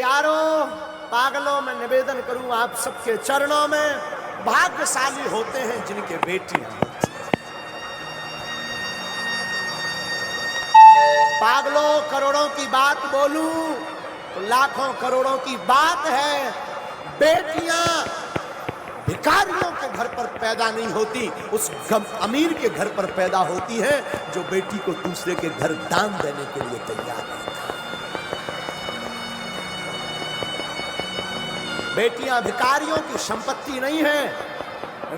प्यारों, पागलों, मैं निवेदन करूं आप सबके चरणों में, भाग्यशाली होते हैं जिनके बेटियां होती हैं। पागलों, करोड़ों की बात बोलूं तो लाखों करोड़ों की बात है। बेटियां भिखारियों के घर पर पैदा नहीं होती, उस अमीर के घर पर पैदा होती है जो बेटी को दूसरे के घर दान देने के लिए तैयार है। बेटियां भिखारियों की संपत्ति नहीं है,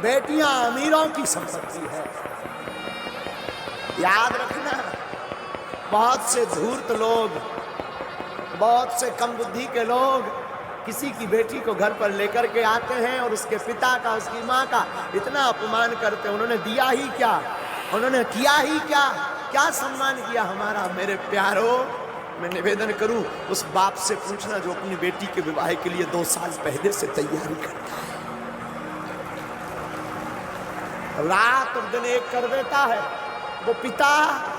बेटियां अमीरों की संपत्ति है। याद रखना, बहुत से धूर्त लोग, बहुत से कम बुद्धि के लोग किसी की बेटी को घर पर लेकर के आते हैं और उसके पिता का, उसकी माँ का इतना अपमान करते हैं। उन्होंने दिया ही क्या, उन्होंने किया ही क्या, क्या सम्मान किया हमारा। मेरे प्यारों, मैं निवेदन करूं उस बाप से पूछना जो अपनी बेटी के विवाह के लिए 2 साल पहले से तैयारी करता है, रात और दिन एक कर देता है। वो पिता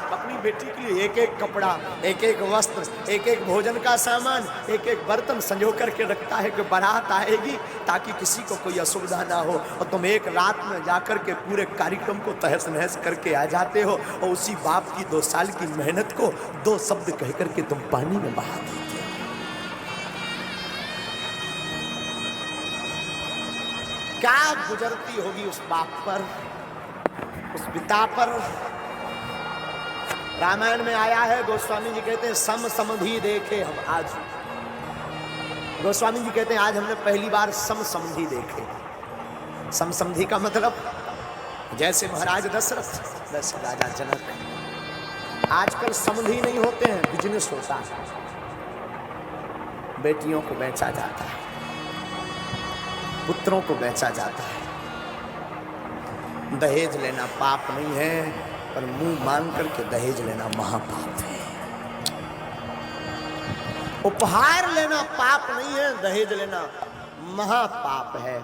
अपनी बेटी के लिए एक एक कपड़ा, एक एक वस्त्र, एक एक भोजन का सामान, एक एक बर्तन संजो करके रखता है कि बारात आएगी ताकि किसी को कोई असुविधा ना हो। और तुम एक रात में जाकर के पूरे कार्यक्रम को तहस नहस करके आ जाते हो और उसी बाप की 2 साल की मेहनत को 2 शब्द कह करके तुम पानी में बहा देते हो। क्या गुजरती होगी उस बाप पर, उस पिता पर। रामायण में आया है, गोस्वामी जी कहते हैं सम समधि देखे हम आज। गोस्वामी जी कहते हैं आज हमने पहली बार सम समधि देखे। सम समधि का मतलब जैसे महाराज दशरथ, वैसे राजा जनक। आजकल समधि नहीं होते हैं, बिजनेस होता है। बेटियों को बेचा जाता है, पुत्रों को बेचा जाता है। दहेज लेना पाप नहीं है, पर मुंह मांग करके दहेज लेना महापाप है। उपहार लेना पाप नहीं है, दहेज लेना महापाप है।